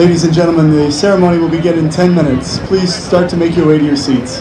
Ladies and gentlemen, the ceremony will begin in 10 minutes. Please start to make your way to your seats.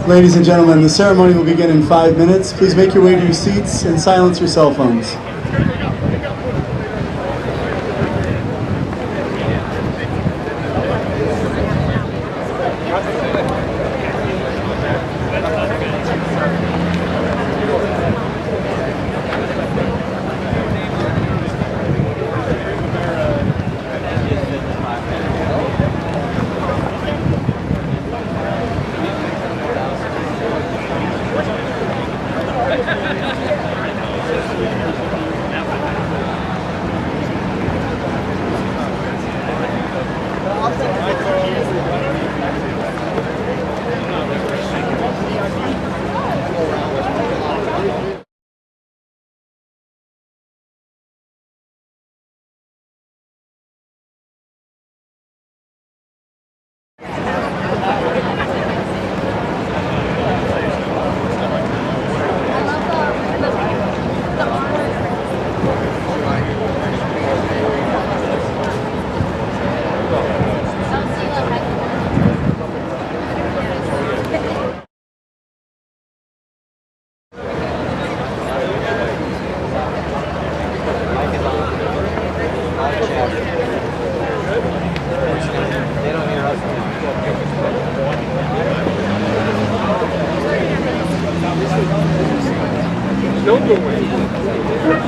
Ladies and gentlemen, the ceremony will begin in 5 minutes. Please make your way to your seats and silence your cell phones. Don't go away.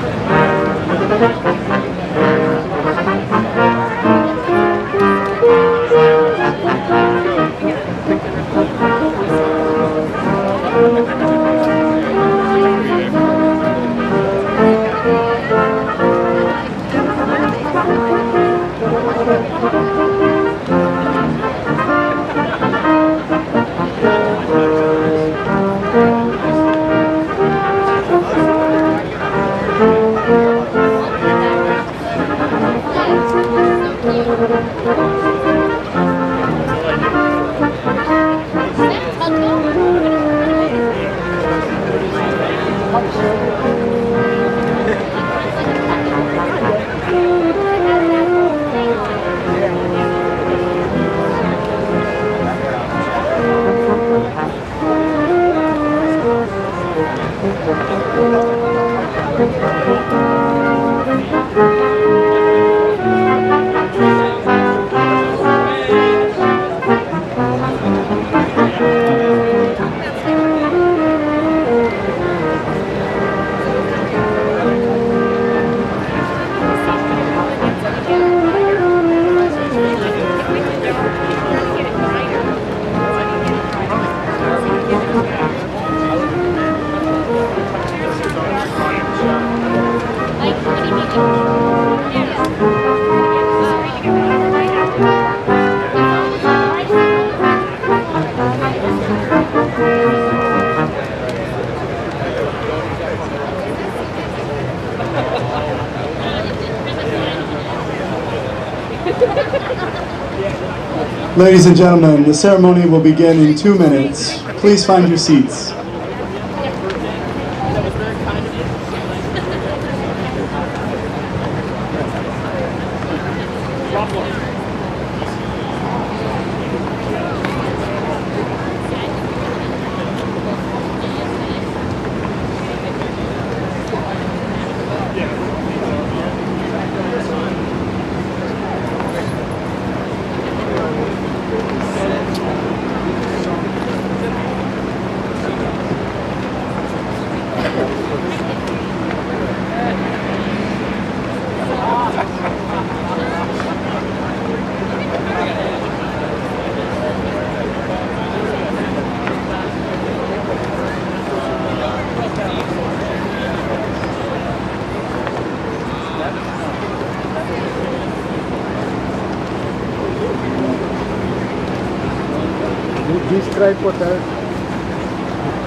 Ladies and gentlemen, the ceremony will begin in 2 minutes. Please find your seats. Describe what else.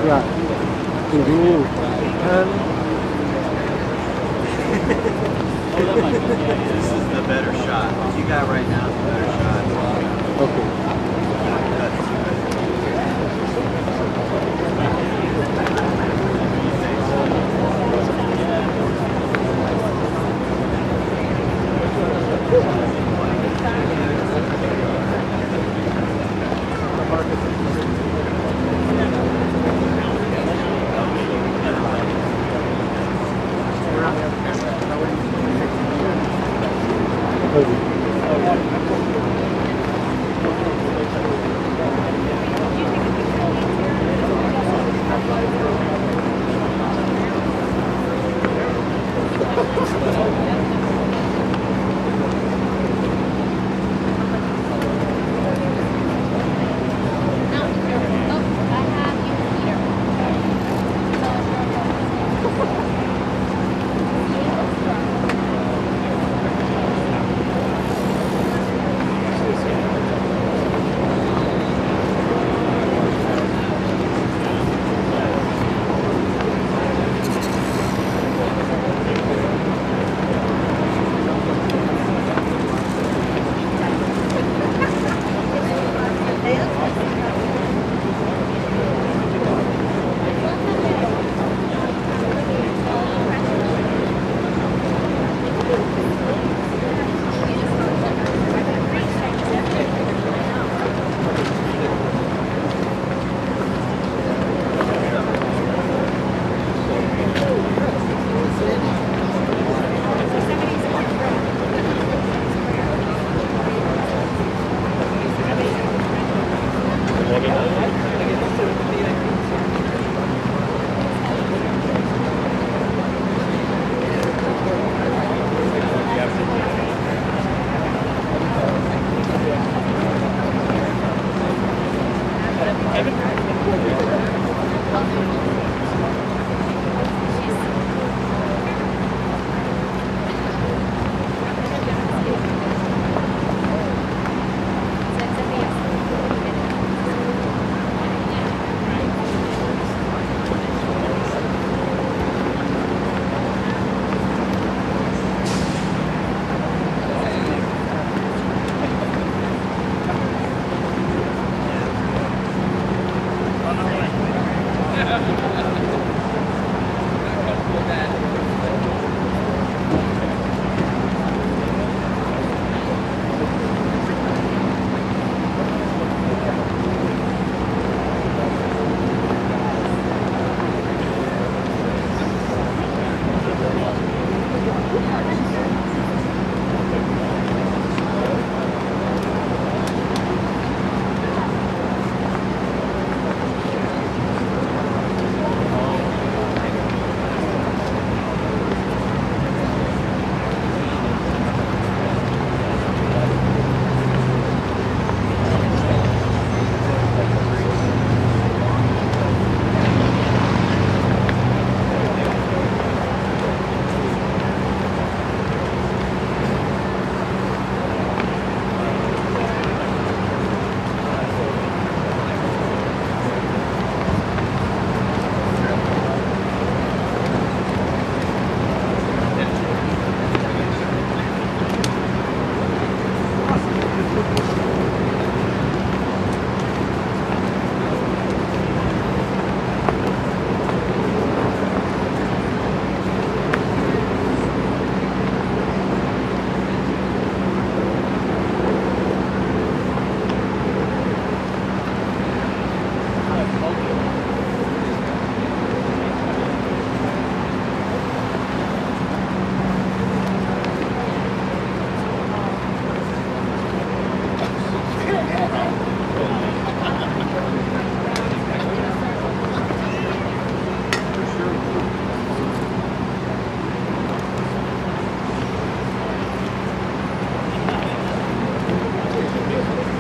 Yeah. You and This is the better shot. What you got right now is the better shot. okay.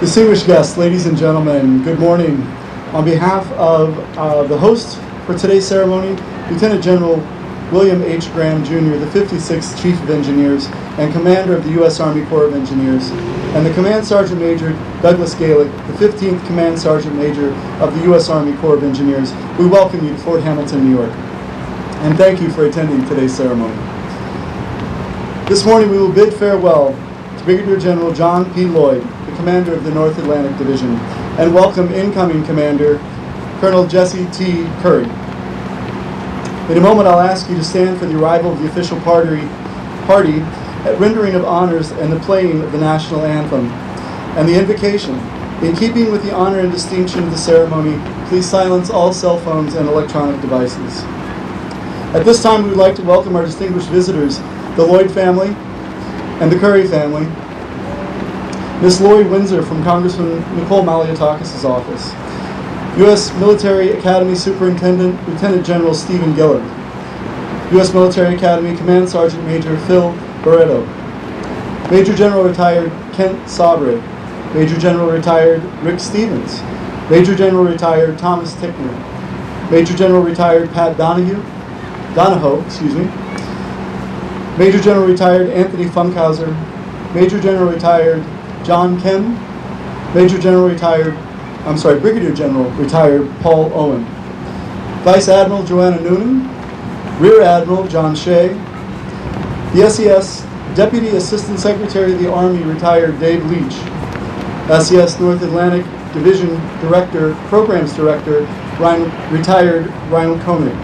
Distinguished guests, ladies and gentlemen, good morning. On behalf of the host for today's ceremony, Lieutenant General William H. Graham Jr., the 56th Chief of Engineers and Commander of the U.S. Army Corps of Engineers, and the Command Sergeant Major Douglas Gaelic, the 15th Command Sergeant Major of the U.S. Army Corps of Engineers, we welcome you to Fort Hamilton, New York, and thank you for attending today's ceremony. This morning we will bid farewell to Brigadier General John P. Lloyd, the Commander of the North Atlantic Division, and welcome incoming Commander Colonel Jesse T. Curry. In a moment, I'll ask you to stand for the arrival of the official party at rendering of honors and the playing of the national anthem and the invocation. In keeping with the honor and distinction of the ceremony, please silence all cell phones and electronic devices. At this time, we would like to welcome our distinguished visitors, the Lloyd family and the Curry family, Miss Lori Windsor from Congressman Nicole Maliotakis' office, U.S. Military Academy Superintendent Lieutenant General Stephen Gillard, U.S. Military Academy Command Sergeant Major Phil Barreto, Major General Retired Kent Sabre, Major General Retired Rick Stevens, Major General Retired Thomas Tickner, Major General Retired Pat Donahoe, Major General Retired Anthony Funkhauser, Major General Retired John Kem, Brigadier General Retired Paul Owen, Vice Admiral Joanna Noonan, Rear Admiral John Shea, the SES Deputy Assistant Secretary of the Army Retired Dave Leach, SES North Atlantic Division Director, Programs Director Retired Reinald Koenig,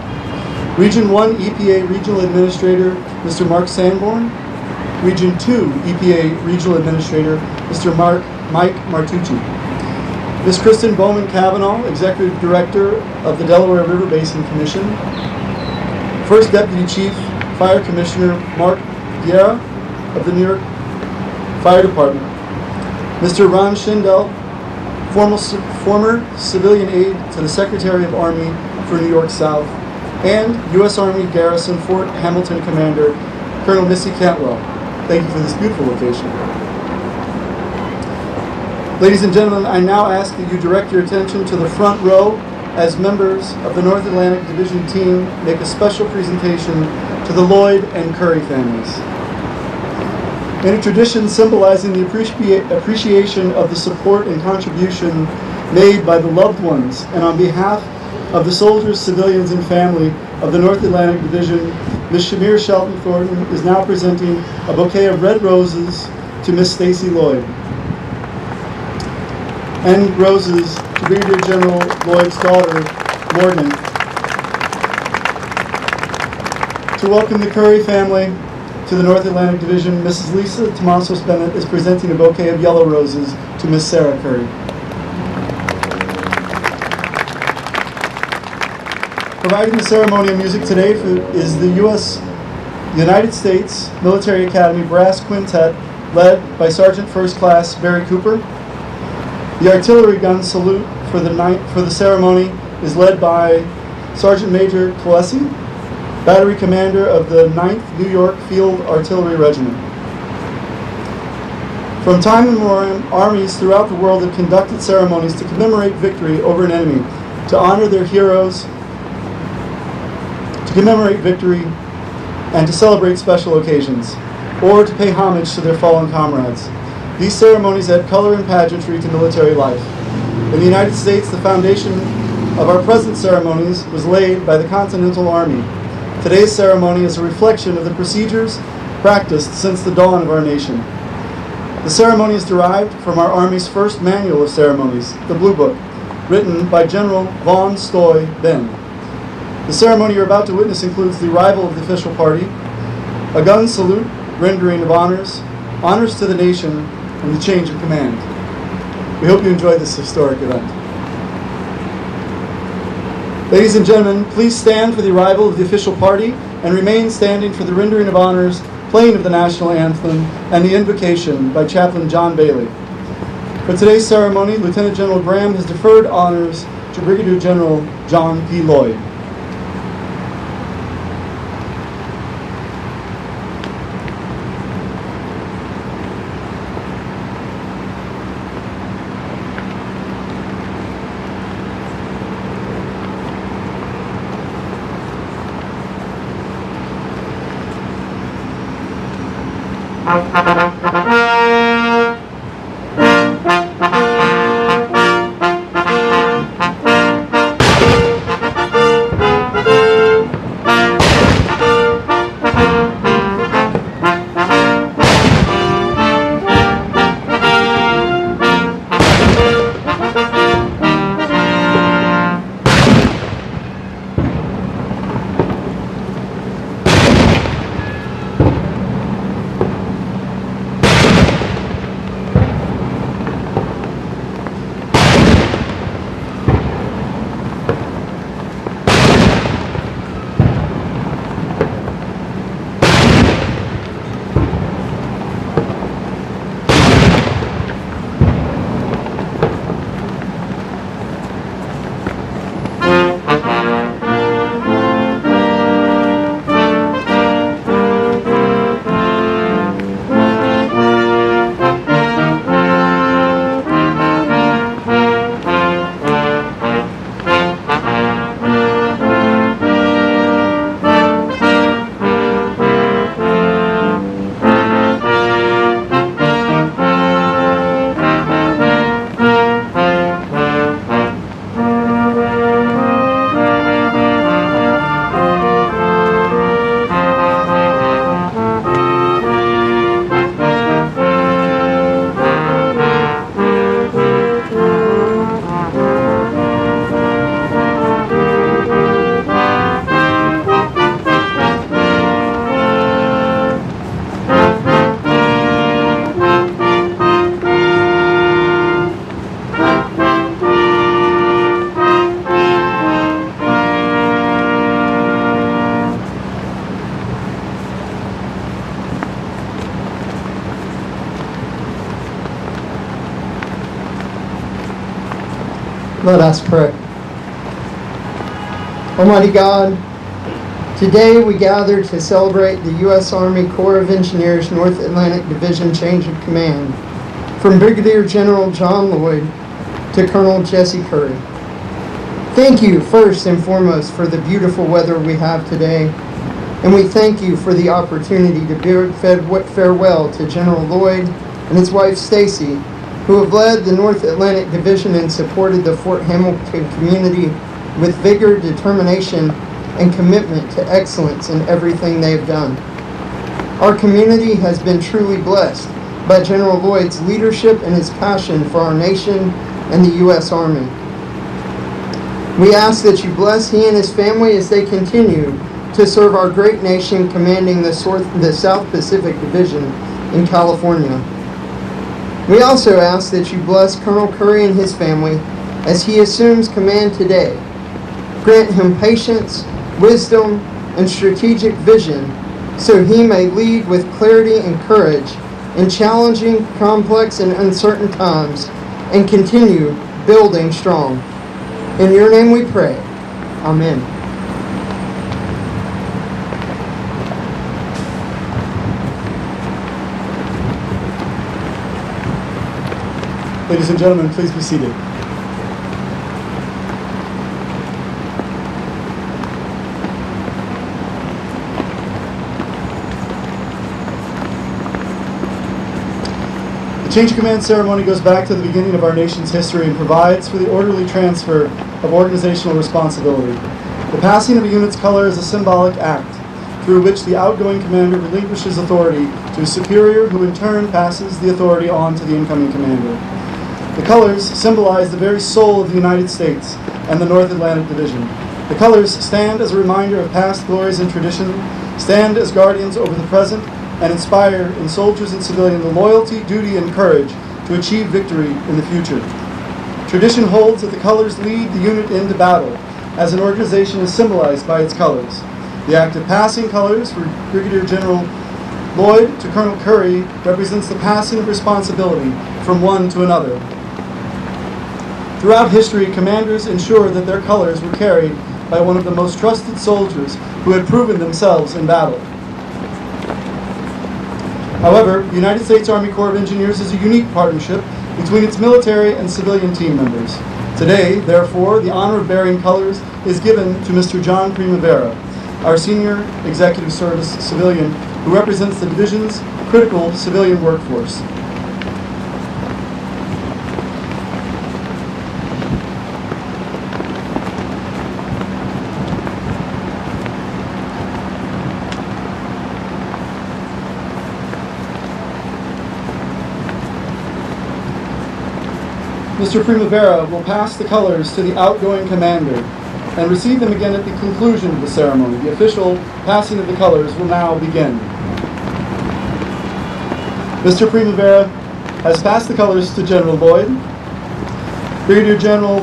Region 1 EPA Regional Administrator Mr. Mark Sanborn, Region 2 EPA Regional Administrator Mr. Mike Martucci, Ms. Kristen Bowman Cavanaugh, Executive Director of the Delaware River Basin Commission, First Deputy Chief Fire Commissioner Mark Guerra of the New York Fire Department, Mr. Ron Schindel, former civilian aide to the Secretary of Army for New York South, and U.S. Army Garrison Fort Hamilton Commander Colonel Missy Cantwell. Thank you for this beautiful location. Ladies and gentlemen, I now ask that you direct your attention to the front row as members of the North Atlantic Division team make a special presentation to the Lloyd and Curry families. In a tradition symbolizing the appreciation of the support and contribution made by the loved ones, and on behalf of the soldiers, civilians, and family of the North Atlantic Division, Ms. Shamir Shelton Thornton is now presenting a bouquet of red roses to Ms. Stacy Lloyd, and roses to Brigadier General Lloyd's daughter, Morgan. To welcome the Curry family to the North Atlantic Division, Mrs. Lisa Tomasos Bennett is presenting a bouquet of yellow roses to Miss Sarah Curry. Providing the ceremonial music today is the United States Military Academy Brass Quintet, led by Sergeant First Class Barry Cooper. The artillery gun salute for the ceremony is led by Sergeant Major Colesi, Battery Commander of the 9th New York Field Artillery Regiment. From time immemorial, armies throughout the world have conducted ceremonies to commemorate victory over an enemy, to honor their heroes, to commemorate victory, and to celebrate special occasions, or to pay homage to their fallen comrades. These ceremonies add color and pageantry to military life. In the United States, the foundation of our present ceremonies was laid by the Continental Army. Today's ceremony is a reflection of the procedures practiced since the dawn of our nation. The ceremony is derived from our Army's first manual of ceremonies, the Blue Book, written by General von Stoy Ben. The ceremony you're about to witness includes the arrival of the official party, a gun salute, rendering of honors to the nation, and the change of command. We hope you enjoy this historic event. Ladies and gentlemen, please stand for the arrival of the official party and remain standing for the rendering of honors, playing of the national anthem, and the invocation by Chaplain John Bailey. For today's ceremony, Lieutenant General Graham has deferred honors to Brigadier General John P. Lloyd. Let us pray. Almighty God, today we gather to celebrate the U.S. Army Corps of Engineers North Atlantic Division change of command from Brigadier General John Lloyd to Colonel Jesse Curry. Thank you first and foremost for the beautiful weather we have today, and we thank you for the opportunity to bid farewell to General Lloyd and his wife Stacy, who have led the North Atlantic Division and supported the Fort Hamilton community with vigor, determination, and commitment to excellence in everything they have done. Our community has been truly blessed by General Lloyd's leadership and his passion for our nation and the U.S. Army. We ask that you bless he and his family as they continue to serve our great nation commanding the South Pacific Division in California. We also ask that you bless Colonel Curry and his family as he assumes command today. Grant him patience, wisdom, and strategic vision so he may lead with clarity and courage in challenging, complex, and uncertain times and continue building strong. In your name we pray. Amen. Ladies and gentlemen, please be seated. The change of command ceremony goes back to the beginning of our nation's history and provides for the orderly transfer of organizational responsibility. The passing of a unit's color is a symbolic act through which the outgoing commander relinquishes authority to a superior who in turn passes the authority on to the incoming commander. The colors symbolize the very soul of the United States and the North Atlantic Division. The colors stand as a reminder of past glories and tradition, stand as guardians over the present, and inspire in soldiers and civilians the loyalty, duty, and courage to achieve victory in the future. Tradition holds that the colors lead the unit into battle, as an organization is symbolized by its colors. The act of passing colors for Brigadier General Lloyd to Colonel Curry represents the passing of responsibility from one to another. Throughout history, commanders ensured that their colors were carried by one of the most trusted soldiers who had proven themselves in battle. However, the United States Army Corps of Engineers is a unique partnership between its military and civilian team members. Today, therefore, the honor of bearing colors is given to Mr. John Primavera, our Senior Executive Service Civilian who represents the division's critical civilian workforce. Mr. Primavera will pass the colors to the outgoing commander and receive them again at the conclusion of the ceremony. The official passing of the colors will now begin. Mr. Primavera has passed the colors to General Lloyd. Brigadier General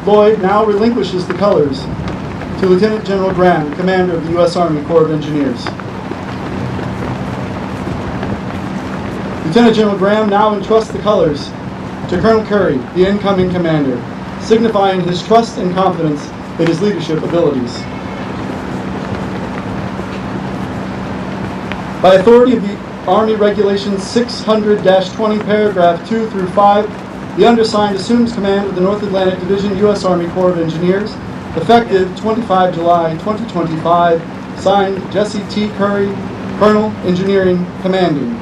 Lloyd now relinquishes the colors to Lieutenant General Graham, Commander of the U.S. Army Corps of Engineers. Lieutenant General Graham now entrusts the colors to Colonel Curry, the incoming commander, signifying his trust and confidence in his leadership abilities. By authority of the Army Regulations 600-20, paragraph 2 through 5, the undersigned assumes command of the North Atlantic Division, U.S. Army Corps of Engineers, effective 25 July 2025, signed Jesse T. Curry, Colonel, Engineering, Commanding.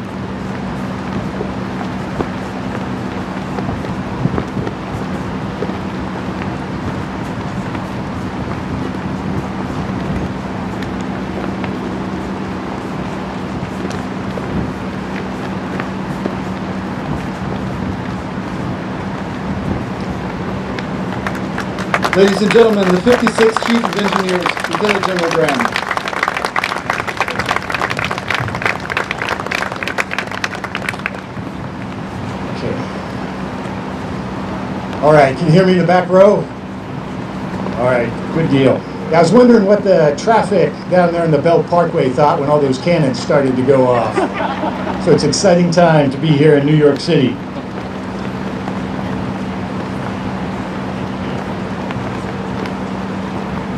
Ladies and gentlemen, the 56th Chief of Engineers, Lieutenant General Graham. Okay. All right, can you hear me in the back row? All right, good deal. Yeah, I was wondering what the traffic down there in the Belt Parkway thought when all those cannons started to go off. So it's an exciting time to be here in New York City.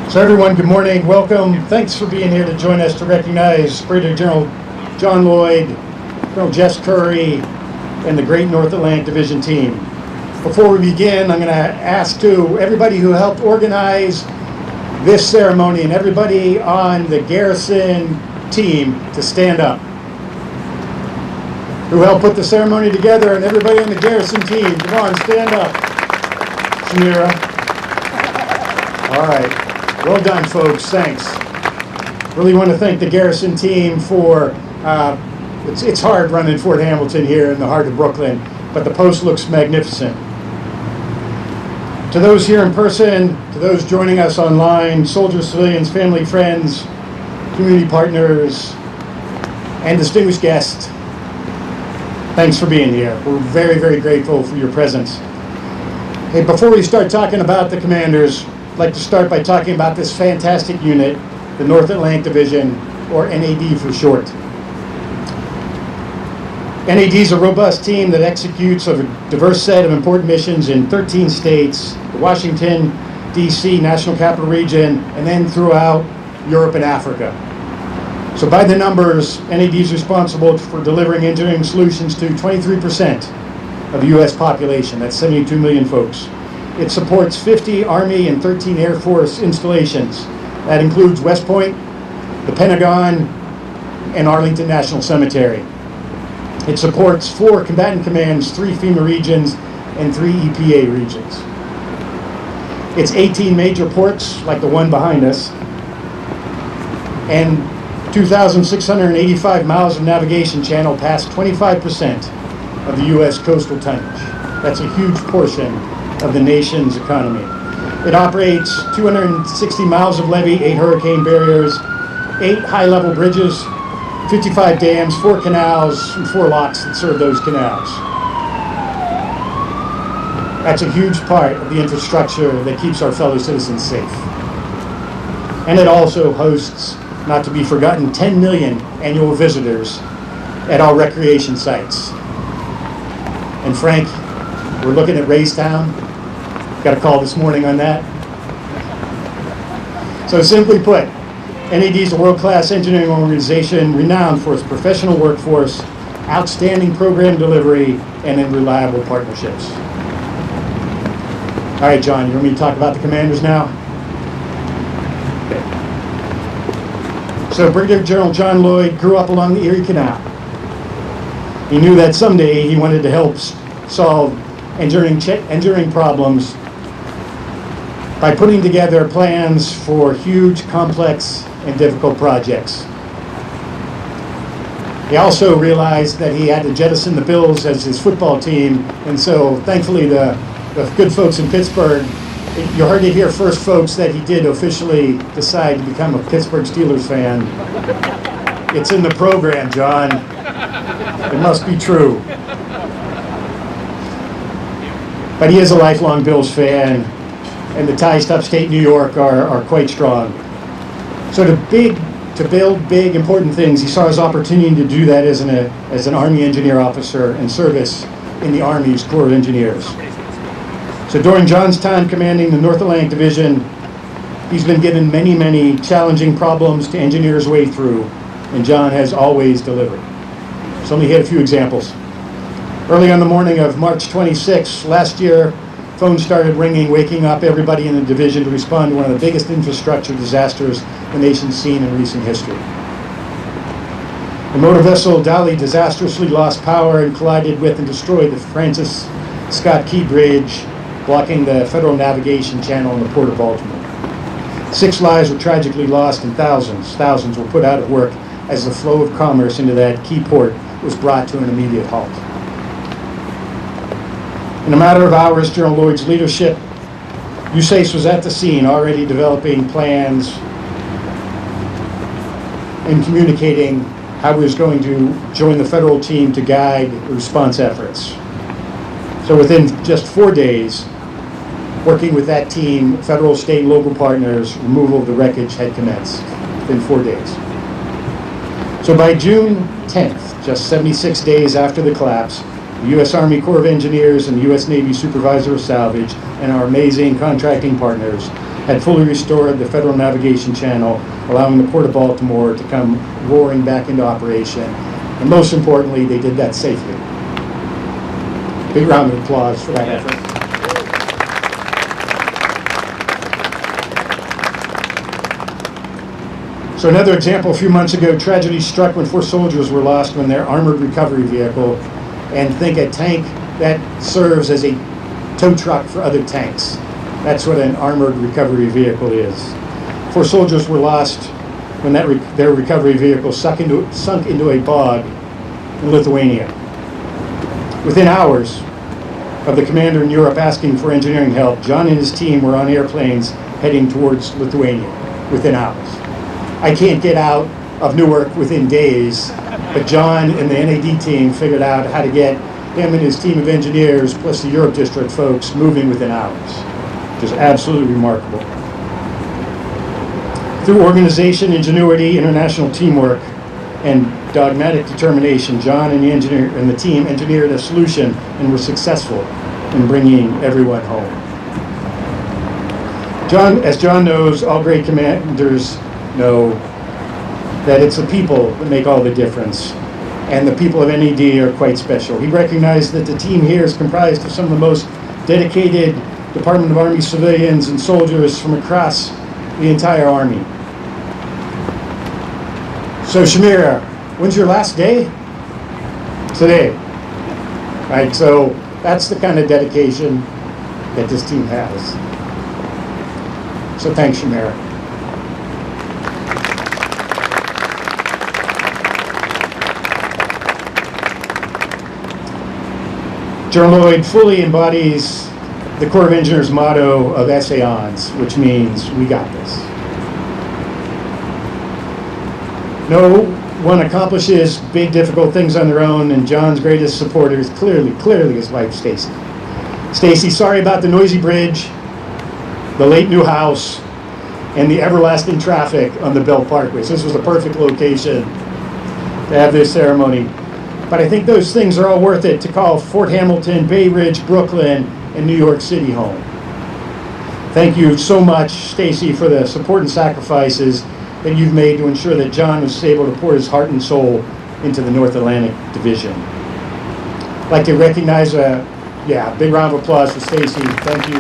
So everyone, good morning, welcome. Thanks for being here to join us to recognize Brigadier General John Lloyd, Colonel Jess Curry, and the great North Atlantic Division team. Before we begin, I'm going to ask to everybody who helped organize this ceremony and everybody on the Garrison team to stand up. Who helped put the ceremony together, and everybody on the Garrison team, come on, stand up. Samira. All right. Well done, folks. Thanks. Really want to thank the Garrison team for, it's hard running Fort Hamilton here in the heart of Brooklyn, but the post looks magnificent. To those here in person, to those joining us online, soldiers, civilians, family, friends, community partners, and distinguished guests, thanks for being here. We're very, very grateful for your presence. Hey, before we start talking about the commanders, I'd like to start by talking about this fantastic unit, the North Atlantic Division, or NAD for short. NAD is a robust team that executes a diverse set of important missions in 13 states, the Washington, D.C. National Capital Region, and then throughout Europe and Africa. So by the numbers, NAD is responsible for delivering engineering solutions to 23% of the U.S. population. That's 72 million folks. It supports 50 Army and 13 Air Force installations. That includes West Point, the Pentagon, and Arlington National Cemetery. It supports 4 combatant commands, 3 FEMA regions, and 3 EPA regions. It's 18 major ports, like the one behind us, and 2,685 miles of navigation channel past 25% of the U.S. coastal tonnage. That's a huge portion of the nation's economy. It operates 260 miles of levee, 8 hurricane barriers, 8 high-level bridges, 55 dams, 4 canals, and 4 locks that serve those canals. That's a huge part of the infrastructure that keeps our fellow citizens safe. And it also hosts, not to be forgotten, 10 million annual visitors at our recreation sites. And Frank, we're looking at Raystown. Got a call this morning on that. So simply put, NAD is a world-class engineering organization renowned for its professional workforce, outstanding program delivery, and reliable partnerships. All right, John, you want me to talk about the commanders now? Okay. So Brigadier General John Lloyd grew up along the Erie Canal. He knew that someday he wanted to help solve enduring problems by putting together plans for huge, complex, and difficult projects. He also realized that he had to jettison the Bills as his football team, and so thankfully the good folks in Pittsburgh, you heard it here first, folks, that he did officially decide to become a Pittsburgh Steelers fan. It's in the program, John. It must be true. But he is a lifelong Bills fan, and the ties to upstate New York are quite strong. So to build big, important things, he saw his opportunity to do that as an Army engineer officer in service in the Army's Corps of Engineers. So during John's time commanding the North Atlantic Division, he's been given many, many challenging problems to engineer his way through, and John has always delivered. So let me hit a few examples. Early on the morning of March 26 last year, phones started ringing, waking up everybody in the division to respond to one of the biggest infrastructure disasters the nation's seen in recent history. The motor vessel Dali disastrously lost power and collided with and destroyed the Francis Scott Key Bridge, blocking the Federal Navigation Channel in the Port of Baltimore. 6 lives were tragically lost and thousands were put out of work as the flow of commerce into that key port was brought to an immediate halt. In a matter of hours, General Lloyd's leadership, USACE was at the scene, already developing plans and communicating how he was going to join the federal team to guide response efforts. So within just 4 days, working with that team, federal, state, and local partners, removal of the wreckage had commenced within 4 days. So by June 10th, just 76 days after the collapse, the U.S. Army Corps of Engineers and the U.S. Navy Supervisor of Salvage and our amazing contracting partners had fully restored the Federal Navigation Channel, allowing the Port of Baltimore to come roaring back into operation. And most importantly, they did that safely. Big round of applause for that effort. So another example, a few months ago, tragedy struck when 4 soldiers were lost when their armored recovery vehicle, and think a tank that serves as a tow truck for other tanks. That's what an armored recovery vehicle is. 4 soldiers were lost when their recovery vehicle sunk into a bog in Lithuania. Within hours of the commander in Europe asking for engineering help, John and his team were on airplanes heading towards Lithuania within hours. I can't get out of Newark within days, but John and the NAD team figured out how to get him and his team of engineers, plus the Europe District folks, moving within hours, which is absolutely remarkable. Through organization, ingenuity, international teamwork, and dogmatic determination, John and the team engineered a solution and were successful in bringing everyone home. As John knows, all great commanders know that it's the people that make all the difference, and the people of NAD are quite special. He recognized that the team here is comprised of some of the most dedicated Department of Army civilians and soldiers from across the entire Army. So Shamira, when's your last day? Today. Right, so that's the kind of dedication that this team has. So thanks, Shamira. General Lloyd fully embodies the Corps of Engineers motto of Essayons, which means we got this. No one accomplishes big, difficult things on their own, and John's greatest supporter is clearly his wife, Stacy. Stacy, sorry about the noisy bridge, the late new house, and the everlasting traffic on the Bell Parkway. So this was the perfect location to have this ceremony. But I think those things are all worth it to call Fort Hamilton, Bay Ridge, Brooklyn, and New York City home. Thank you so much, Stacy, for the support and sacrifices that you've made to ensure that John was able to pour his heart and soul into the North Atlantic Division. I'd like to recognize big round of applause for Stacy. Thank you.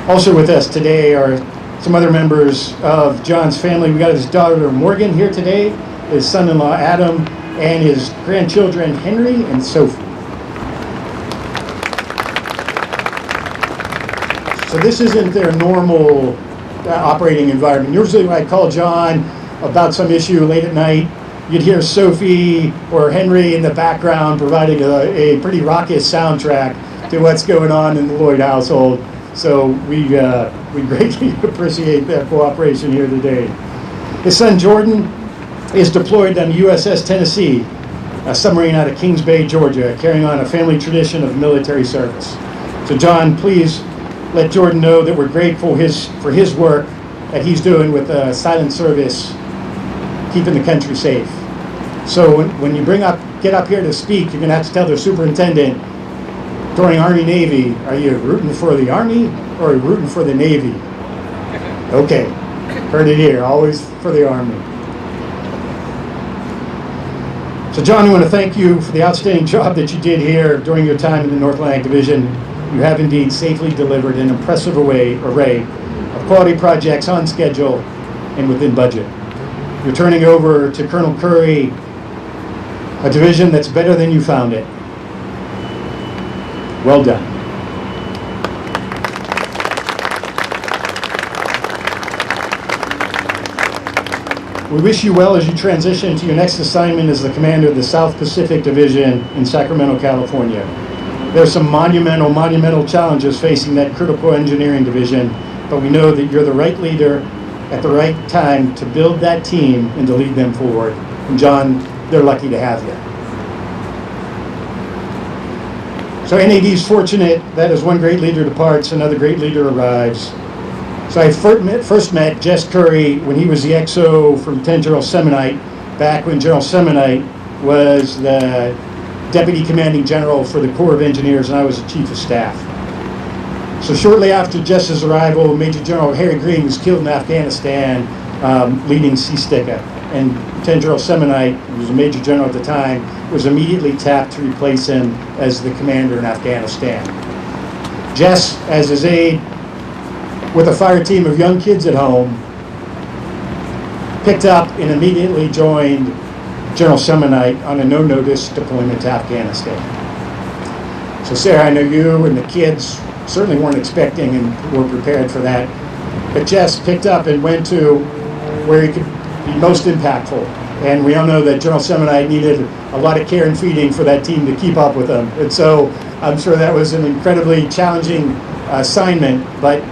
Also with us today are some other members of John's family. We got his daughter Morgan here today, his son-in-law Adam, and his grandchildren Henry and Sophie. So this isn't their normal operating environment. Usually when I call John about some issue late at night, you'd hear Sophie or Henry in the background providing a pretty raucous soundtrack to what's going on in the Lloyd household. So we greatly appreciate that cooperation here today. His son Jordan is deployed on USS Tennessee, a submarine out of Kings Bay, Georgia, carrying on a family tradition of military service. So John, please let Jordan know that we're grateful for his work that he's doing with silent service, keeping the country safe. So when you get up here to speak, you're going to have to tell the superintendent, during Army-Navy, are you rooting for the Army or are you rooting for the Navy? Okay, heard it here, always for the Army. So John, I want to thank you for the outstanding job that you did here during your time in the North Atlantic Division. You have indeed safely delivered an impressive array of quality projects on schedule and within budget. You're turning over to Colonel Curry a division that's better than you found it. Well done. We wish you well as you transition to your next assignment as the commander of the South Pacific Division in Sacramento, California. There are some monumental challenges facing that critical engineering division, but we know that you're the right leader at the right time to build that team and to lead them forward. And John, they're lucky to have you. So NAD's fortunate that as one great leader departs, another great leader arrives. So I first met Jess Curry when he was the XO for Lieutenant General Semonite, back when General Semonite was the Deputy Commanding General for the Corps of Engineers, and I was the Chief of Staff. So shortly after Jess's arrival, Major General Harry Green was killed in Afghanistan, leading Sea-Sticka. And Lieutenant General Semonite, who was a Major General at the time, was immediately tapped to replace him as the commander in Afghanistan. Jess, as his aide, with a fire team of young kids at home, picked up and immediately joined General Semonite on a no-notice deployment to Afghanistan. So Sarah, I know you and the kids certainly weren't expecting and were prepared for that, but Jess picked up and went to where he could be most impactful. And we all know that General Semonite needed a lot of care and feeding for that team to keep up with them. And so I'm sure that was an incredibly challenging assignment, but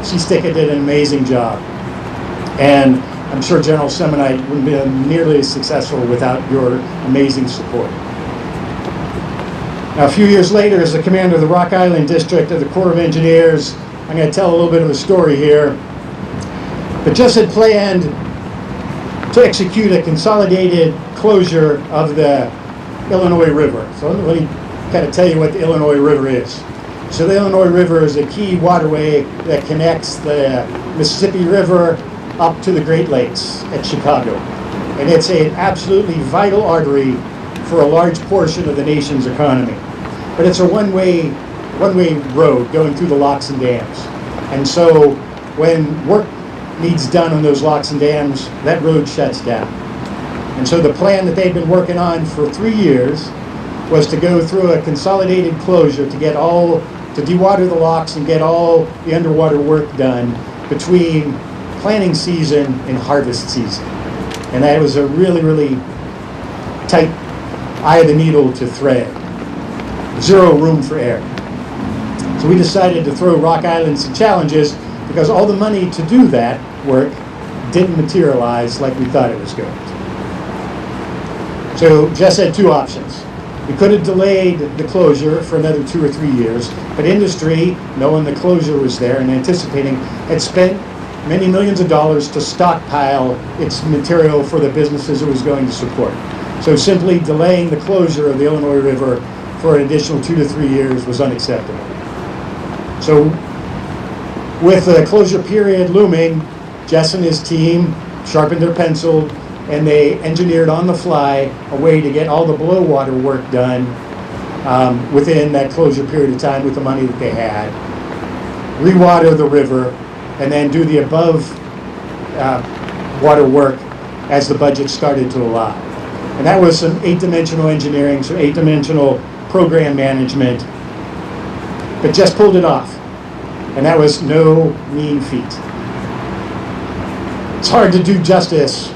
Sea-Sticka did an amazing job. And I'm sure General Semonite wouldn't be nearly as successful without your amazing support. Now, a few years later, as the commander of the Rock Island District of the Corps of Engineers, I'm going to tell a little bit of a story here. But Jess had planned to execute a consolidated closure of the Illinois River. So let me kind of tell you what the Illinois River is. So the Illinois River is a key waterway that connects the Mississippi River up to the Great Lakes at Chicago. And it's an absolutely vital artery for a large portion of the nation's economy. But it's a one-way road going through the locks and dams. And so when work needs done on those locks and dams, that road shuts down. And so the plan that they'd been working on for 3 years was to go through a consolidated closure to dewater the locks and get all the underwater work done between planting season and harvest season. And that was a really, really tight eye of the needle to thread. Zero room for error. So we decided to throw Rock Island some challenges because all the money to do that work didn't materialize like we thought it was going to. So Jess had two options. We could have delayed the closure for another 2 or 3 years, but industry, knowing the closure was there and anticipating, had spent many millions of dollars to stockpile its material for the businesses it was going to support. So simply delaying the closure of the Illinois River for an additional 2 to 3 years was unacceptable. So with the closure period looming, Jess and his team sharpened their pencil and they engineered on the fly a way to get all the below water work done within that closure period of time with the money that they had. rewater the river, and then do the above water work as the budget started to allow. And that was some 8-dimensional engineering, some 8-dimensional program management, but Jess pulled it off. And that was no mean feat. It's hard to do justice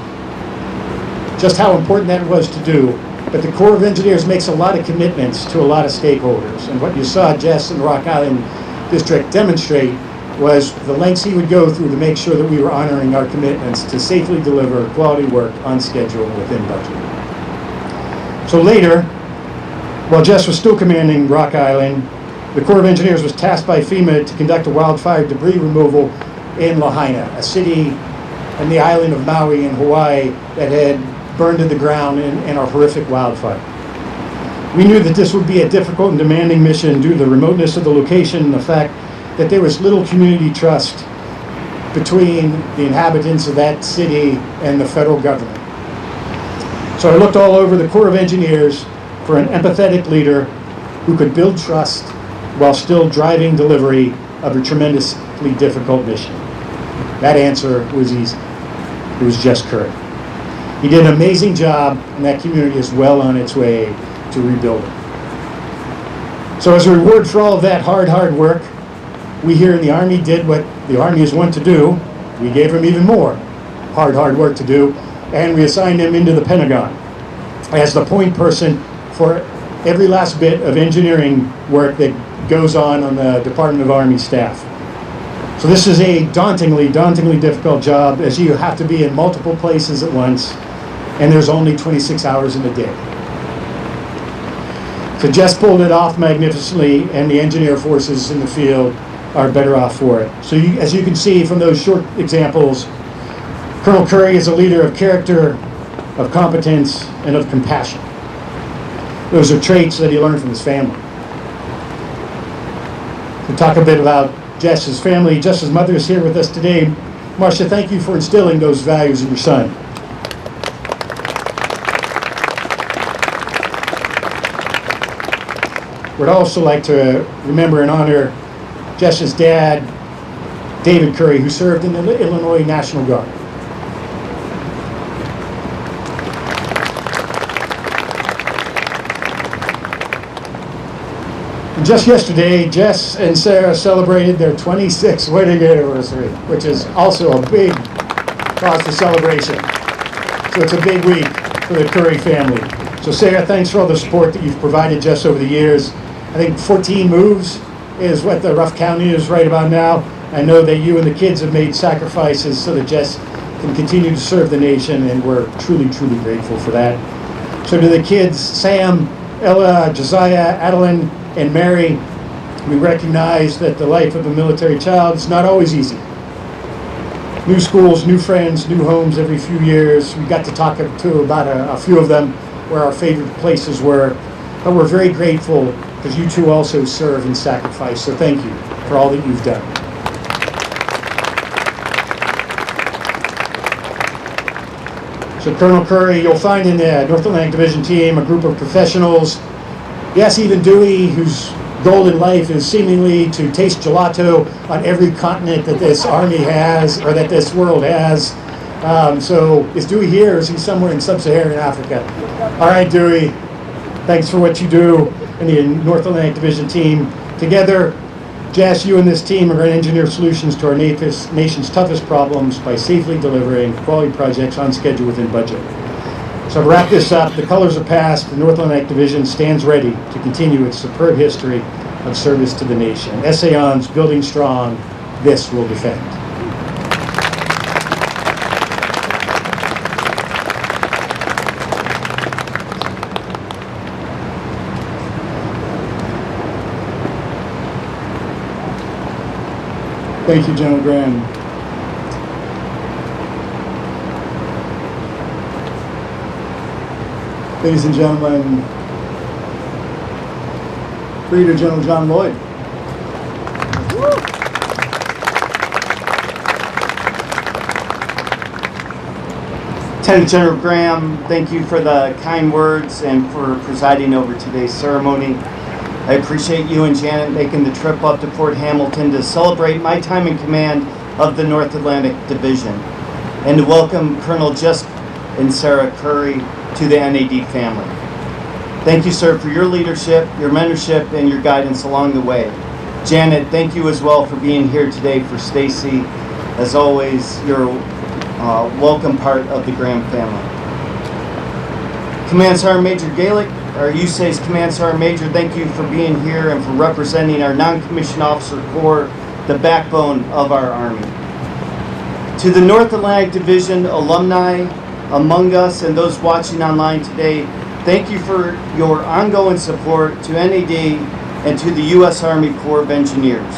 just how important that was to do, but the Corps of Engineers makes a lot of commitments to a lot of stakeholders. And what you saw Jess in the Rock Island District demonstrate was the lengths he would go through to make sure that we were honoring our commitments to safely deliver quality work on schedule and within budget. So later, while Jess was still commanding Rock Island, the Corps of Engineers was tasked by FEMA to conduct a wildfire debris removal in Lahaina, a city in the island of Maui in Hawaii that had burned to the ground in a horrific wildfire. We knew that this would be a difficult and demanding mission due to the remoteness of the location and the fact that there was little community trust between the inhabitants of that city and the federal government. So I looked all over the Corps of Engineers for an empathetic leader who could build trust while still driving delivery of a tremendously difficult mission. That answer was easy. It was Jess Curry. He did an amazing job, and that community is well on its way to rebuilding. So as a reward for all of that hard work, we here in the Army did what the Army is wont to do. We gave him even more hard work to do, and we assigned him into the Pentagon as the point person for every last bit of engineering work that goes on the Department of Army staff. So this is a dauntingly difficult job, as you have to be in multiple places at once, and there's only 26 hours in a day. So Jess pulled it off magnificently, and the engineer forces in the field are better off for it. So as you can see from those short examples, Colonel Curry is a leader of character, of competence, and of compassion. Those are traits that he learned from his family. We'll talk a bit about Jess's family. Jess's mother is here with us today. Marcia, thank you for instilling those values in your son. We'd also like to remember and honor Jess's dad, David Curry, who served in the Illinois National Guard. And just yesterday, Jess and Sarah celebrated their 26th wedding anniversary, which is also a big cause for celebration. So it's a big week for the Curry family. So Sarah, thanks for all the support that you've provided Jess over the years. I think 14 moves is what the rough count is right about now. I know that you and the kids have made sacrifices so that Jess can continue to serve the nation, and we're truly grateful for that. So to the kids, Sam, Ella, Josiah, Adeline, and Mary, we recognize that the life of a military child is not always easy. New schools, new friends, new homes every few years. We got to talk to about a few of them, where our favorite places were. But we're very grateful because you two also serve and sacrifice. So thank you for all that you've done. So Colonel Curry, you'll find in the North Atlantic Division team a group of professionals. Yes, even Dewey, whose goal in life is seemingly to taste gelato on every continent that this Army has, or that this world has. So is Dewey here, or is he somewhere in sub-Saharan Africa? All right, Dewey, thanks for what you do in the North Atlantic Division team. Together, Jess, you and this team are going to engineer solutions to our nation's toughest problems by safely delivering quality projects on schedule within budget. So to wrap this up, the colors are passed. The North Atlantic Division stands ready to continue its superb history of service to the nation. Essayons, building strong, this will defend. Thank you, General Graham. Ladies and gentlemen, Brigadier General John Lloyd. Lieutenant General Graham, thank you for the kind words and for presiding over today's ceremony. I appreciate you and Janet making the trip up to Fort Hamilton to celebrate my time in command of the North Atlantic Division, and to welcome Colonel Jess and Sarah Curry to the NAD family. Thank you, sir, for your leadership, your mentorship, and your guidance along the way. Janet, thank you as well for being here today for Stacy. As always, you're a welcome part of the Graham family. Command Sergeant Major Galick, our USA's Command Sergeant Major, thank you for being here and for representing our non-commissioned officer corps, the backbone of our Army. To the North Atlantic Division alumni among us and those watching online today, thank you for your ongoing support to NAD and to the U.S. Army Corps of Engineers.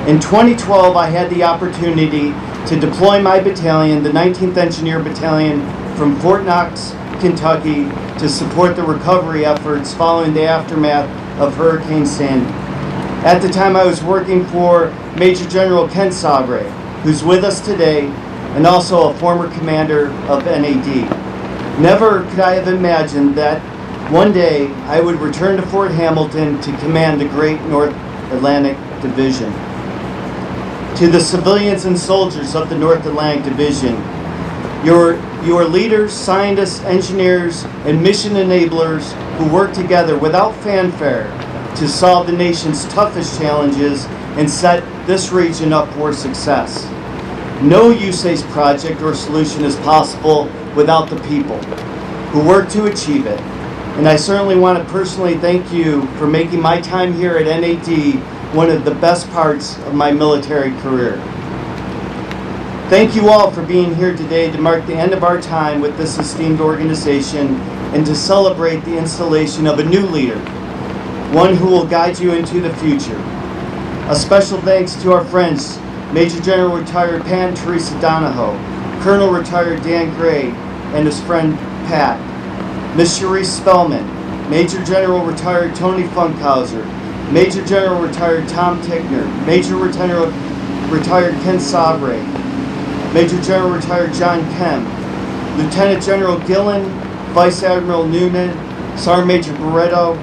In 2012, I had the opportunity to deploy my battalion, the 19th Engineer Battalion, from Fort Knox, Kentucky, to support the recovery efforts following the aftermath of Hurricane Sandy. At the time, I was working for Major General Ken Sabre, who's with us today, and also a former commander of NAD. Never could I have imagined that one day I would return to Fort Hamilton to command the great North Atlantic Division. To the civilians and soldiers of the North Atlantic Division, your leaders, scientists, engineers, and mission enablers who work together without fanfare to solve the nation's toughest challenges and set this region up for success. No USACE project or solution is possible without the people who work to achieve it. And I certainly want to personally thank you for making my time here at NAD one of the best parts of my military career. Thank you all for being here today to mark the end of our time with this esteemed organization and to celebrate the installation of a new leader, one who will guide you into the future. A special thanks to our friends, Major General Retired Pan Teresa Donahoe, Colonel Retired Dan Gray, and his friend Pat, Miss Cherise Spellman, Major General Retired Tony Funkhauser, Major General Retired Tom Tickner, Major General Retired Ken Sabre, Major General Retired John Kemp, Lieutenant General Gillen, Vice Admiral Newman, Sergeant Major Barreto,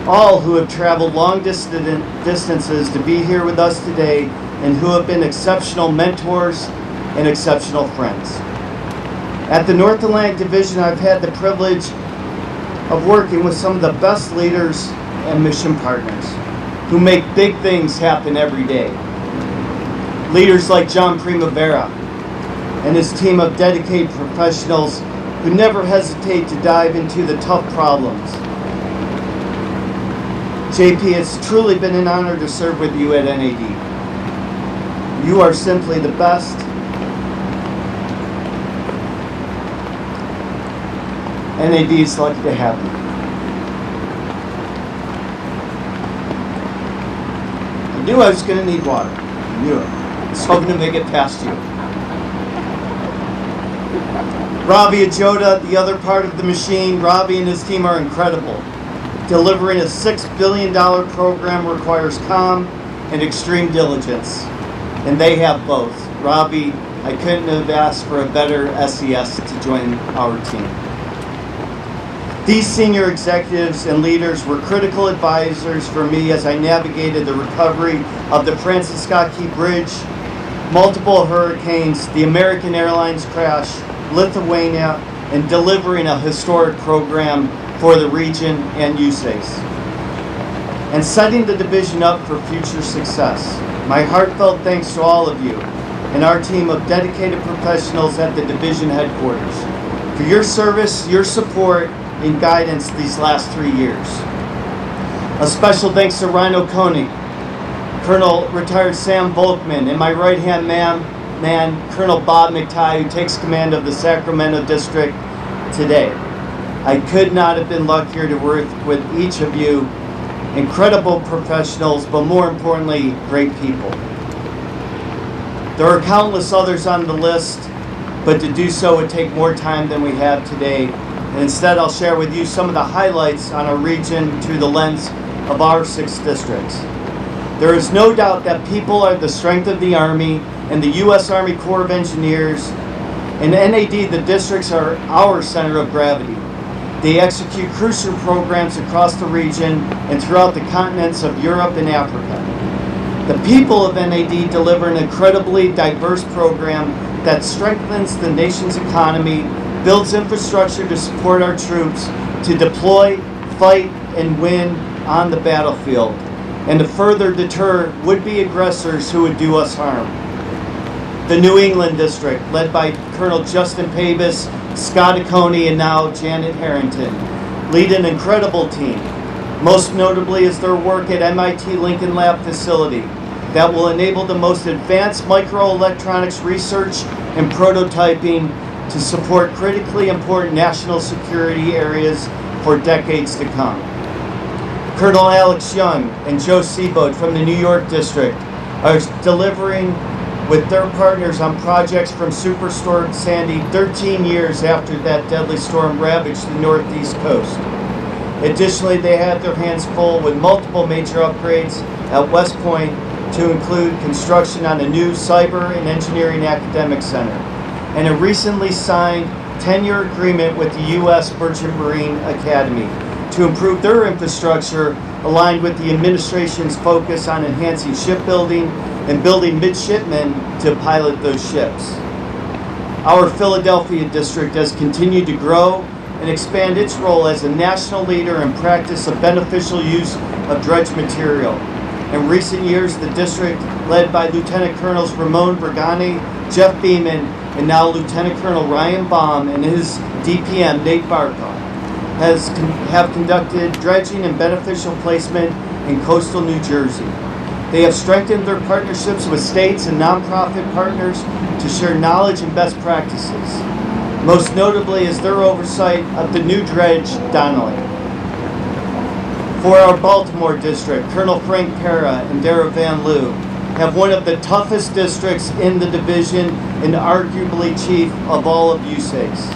all who have traveled long distances to be here with us today and who have been exceptional mentors and exceptional friends. At the North Atlantic Division, I've had the privilege of working with some of the best leaders and mission partners who make big things happen every day. Leaders like John Primavera and his team of dedicated professionals who never hesitate to dive into the tough problems. JP, it's truly been an honor to serve with you at NAD. You are simply the best. NAD is lucky to have you. I knew I was going to need water. I knew it. So I'm going to make it past you. Ravi Ajota, the other part of the machine, Ravi and his team are incredible. Delivering a $6 billion program requires calm and extreme diligence, and they have both. Ravi, I couldn't have asked for a better SES to join our team. These senior executives and leaders were critical advisors for me as I navigated the recovery of the Francis Scott Key Bridge, multiple hurricanes, the American Airlines crash, Lithuania, and delivering a historic program for the region and USACE, and setting the division up for future success. My heartfelt thanks to all of you and our team of dedicated professionals at the division headquarters for your service, your support, and guidance these last 3 years. A special thanks to Rhino Koenig, Colonel Retired Sam Volkman, and my right-hand man, Colonel Bob McTighe, who takes command of the Sacramento District today. I could not have been luckier to work with each of you, incredible professionals, but more importantly, great people. There are countless others on the list, but to do so would take more time than we have today. And instead, I'll share with you some of the highlights on our region through the lens of our 6 districts. There is no doubt that people are the strength of the Army and the U.S. Army Corps of Engineers. In NAD, the districts are our center of gravity. They execute crucial programs across the region and throughout the continents of Europe and Africa. The people of NAD deliver an incredibly diverse program that strengthens the nation's economy, builds infrastructure to support our troops, to deploy, fight, and win on the battlefield, and to further deter would-be aggressors who would do us harm. The New England District, led by Colonel Justin Pavis, Scott Coney, and now Janet Harrington, lead an incredible team. Most notably is their work at MIT Lincoln Lab facility that will enable the most advanced microelectronics research and prototyping to support critically important national security areas for decades to come. Colonel Alex Young and Joe Seaboat from the New York District are delivering with their partners on projects from Superstorm Sandy 13 years after that deadly storm ravaged the northeast coast. Additionally, they had their hands full with multiple major upgrades at West Point to include construction on a new cyber and engineering academic center and a recently signed 10-year agreement with the U.S. Merchant Marine Academy to improve their infrastructure aligned with the administration's focus on enhancing shipbuilding and building midshipmen to pilot those ships. Our Philadelphia district has continued to grow and expand its role as a national leader in practice of beneficial use of dredge material. In recent years, the district, led by Lieutenant Colonels Ramon Bergani, Jeff Beeman, and now Lieutenant Colonel Ryan Baum and his DPM, Nate Barkov, have conducted dredging and beneficial placement in coastal New Jersey. They have strengthened their partnerships with states and nonprofit partners to share knowledge and best practices. Most notably is their oversight of the new dredge, Donnelly. For our Baltimore district, Colonel Frank Pera and Dara Van Loo have one of the toughest districts in the division and arguably chief of all of USACE.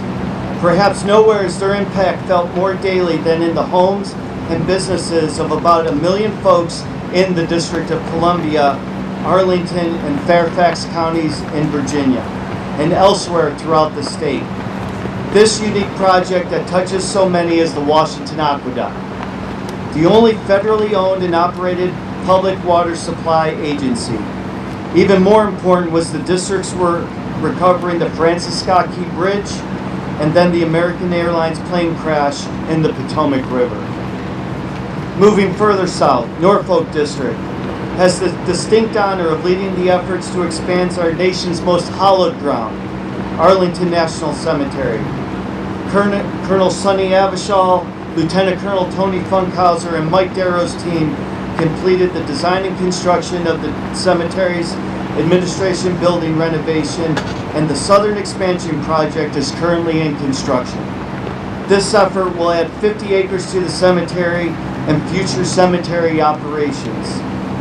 Perhaps nowhere is their impact felt more daily than in the homes and businesses of about 1 million folks in the District of Columbia, Arlington, and Fairfax counties in Virginia, and elsewhere throughout the state. This unique project that touches so many is the Washington Aqueduct, the only federally owned and operated public water supply agency. Even more important was the district's work recovering the Francis Scott Key Bridge and then the American Airlines plane crash in the Potomac River. Moving further south, Norfolk District has the distinct honor of leading the efforts to expand our nation's most hallowed ground, Arlington National Cemetery. Colonel Sonny Avishall, Lieutenant Colonel Tony Funkhauser, and Mike Darrow's team completed the design and construction of the cemetery's administration building renovation, and the southern expansion project is currently in construction. This effort will add 50 acres to the cemetery and future cemetery operations.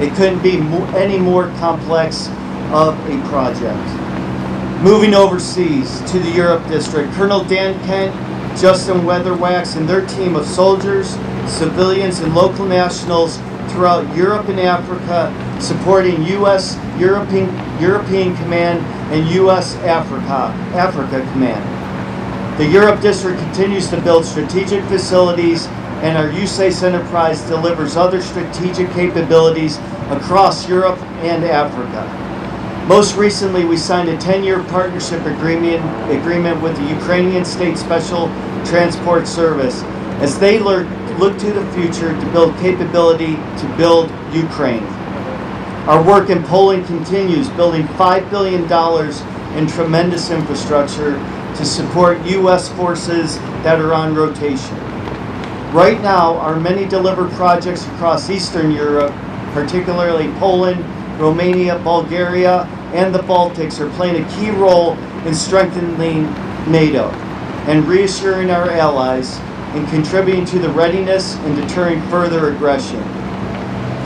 It couldn't be any more complex of a project. Moving overseas to the Europe District, Colonel Dan Kent, Justin Weatherwax, and their team of soldiers, civilians, and local nationals throughout Europe and Africa, supporting U.S. European Command and U.S. Africa Command. The Europe District continues to build strategic facilities, and our USACE enterprise delivers other strategic capabilities across Europe and Africa. Most recently, we signed a 10-year partnership agreement with the Ukrainian State Special Transport Service as they look to the future to build capability to build Ukraine. Our work in Poland continues, building $5 billion in tremendous infrastructure to support U.S. forces that are on rotation. Right now, our many delivered projects across Eastern Europe, particularly Poland, Romania, Bulgaria, and the Baltics, are playing a key role in strengthening NATO and reassuring our allies and contributing to the readiness and deterring further aggression.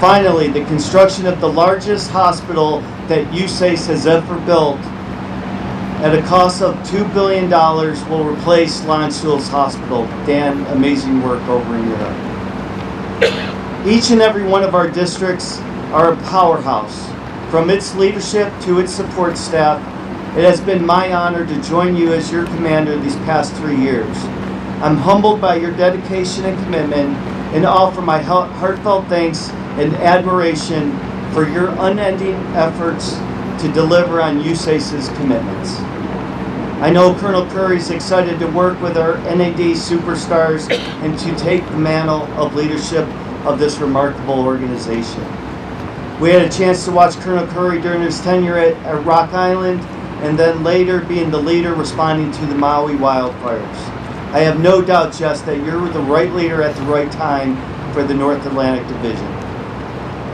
Finally, the construction of the largest hospital that USACE has ever built at a cost of $2 billion will replace Landstuhl's Hospital. Dan, amazing work over in Europe. Each and every one of our districts are a powerhouse. From its leadership to its support staff, it has been my honor to join you as your commander these past 3 years. I'm humbled by your dedication and commitment and offer my heartfelt thanks and admiration for your unending efforts to deliver on USACE's commitments. I know Colonel Curry's excited to work with our NAD superstars and to take the mantle of leadership of this remarkable organization. We had a chance to watch Colonel Curry during his tenure at Rock Island and then later being the leader responding to the Maui wildfires. I have no doubt, Jess, that you're the right leader at the right time for the North Atlantic Division.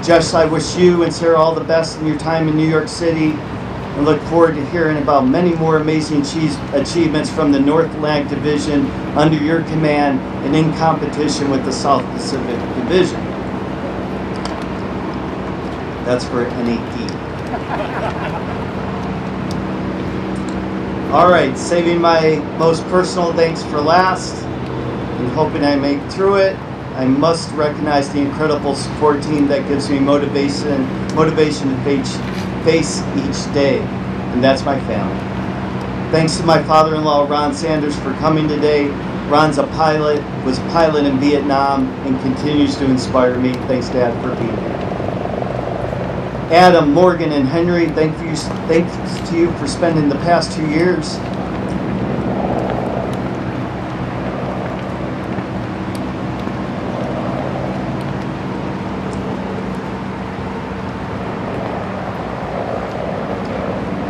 Jess, I wish you and Sarah all the best in your time in New York City and look forward to hearing about many more amazing achievements from the North Atlantic Division under your command and in competition with the South Pacific Division. That's for NAD. All right, saving my most personal thanks for last and hoping I make through it, I must recognize the incredible support team that gives me motivation to face each day, and that's my family. Thanks to my father-in-law, Ron Sanders, for coming today. Ron's a pilot, was a pilot in Vietnam, and continues to inspire me. Thanks, Dad, for being here. Adam, Morgan, and Henry, thanks to you for spending the past 2 years.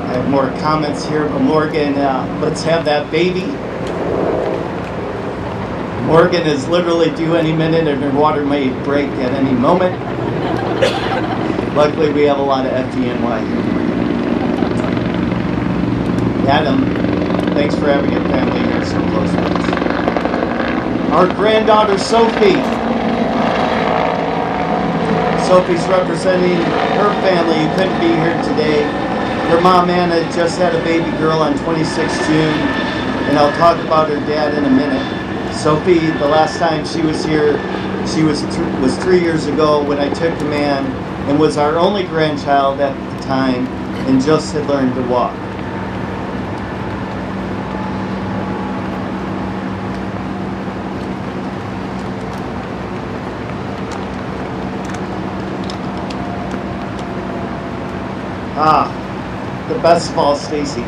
I have more comments here, but Morgan, let's have that baby. Morgan is literally due any minute and her water may break at any moment. Luckily, we have a lot of FDNY here. Adam, thanks for having your family here so close to us. Our granddaughter, Sophie. Sophie's representing her family who couldn't be here today. Her mom, Anna, just had a baby girl on 26 June, and I'll talk about her dad in a minute. Sophie, the last time she was here, she was 3 years ago when I took command, and was our only grandchild at the time and just had learned to walk. The best of all, Stacy.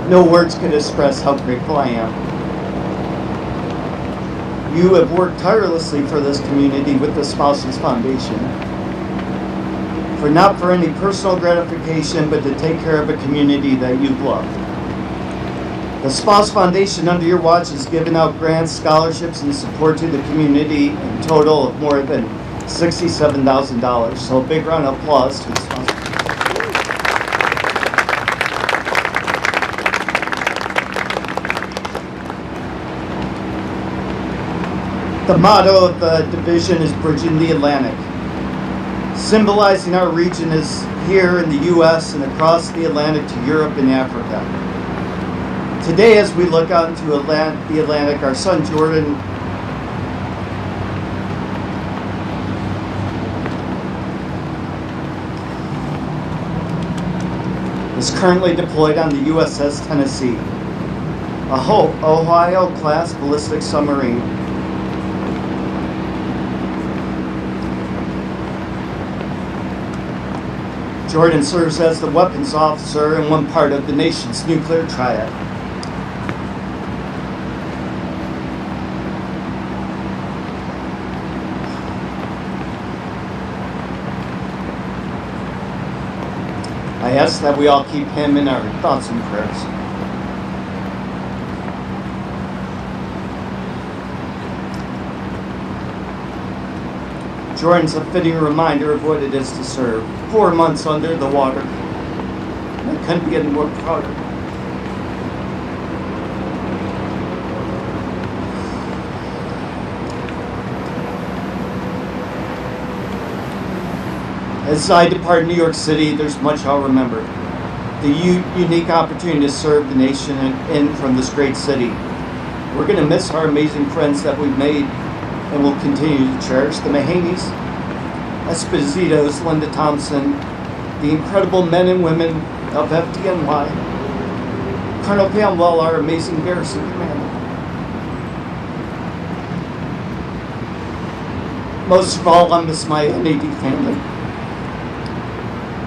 No words could express how grateful I am. You have worked tirelessly for this community with the Spouses Foundation. Not for any personal gratification, but to take care of a community that you've loved. The Spouse Foundation under your watch has given out grants, scholarships, and support to the community in total of more than $67,000. So a big round of applause to the Spouse. The motto of the division is Bridging the Atlantic. Symbolizing our region is here in the U.S. and across the Atlantic to Europe and Africa. Today, as we look out into the Atlantic, our son Jordan is currently deployed on the USS Tennessee, a Ohio-class ballistic submarine. Jordan serves as the weapons officer and one part of the nation's nuclear triad. I ask that we all keep him in our thoughts and prayers. Jordan's a fitting reminder of what it is to serve. 4 months under the water. I couldn't get more prouder. As I depart New York City, there's much I'll remember. The unique opportunity to serve the nation and from this great city. We're going to miss our amazing friends that we've made and will continue to cherish the Mahaneys, Espositos, Linda Thompson, the incredible men and women of FDNY, Colonel Pamwell, our amazing garrison commander. Most of all, I miss my NAD family.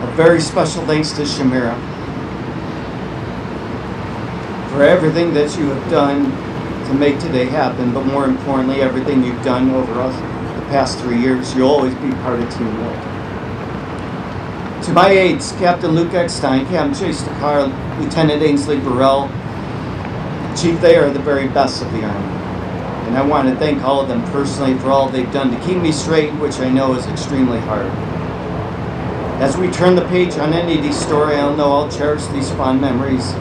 A very special thanks to Shamira for everything that you have done to make today happen, but more importantly, everything you've done over the past 3 years. You'll always be part of Team Lloyd. To my aides, Captain Luke Eckstein, Captain Chase Takar, Lieutenant Ainsley Burrell, Chief, they are the very best of the Army. And I want to thank all of them personally for all they've done to keep me straight, which I know is extremely hard. As we turn the page on NAD's story, I know I'll cherish these fond memories,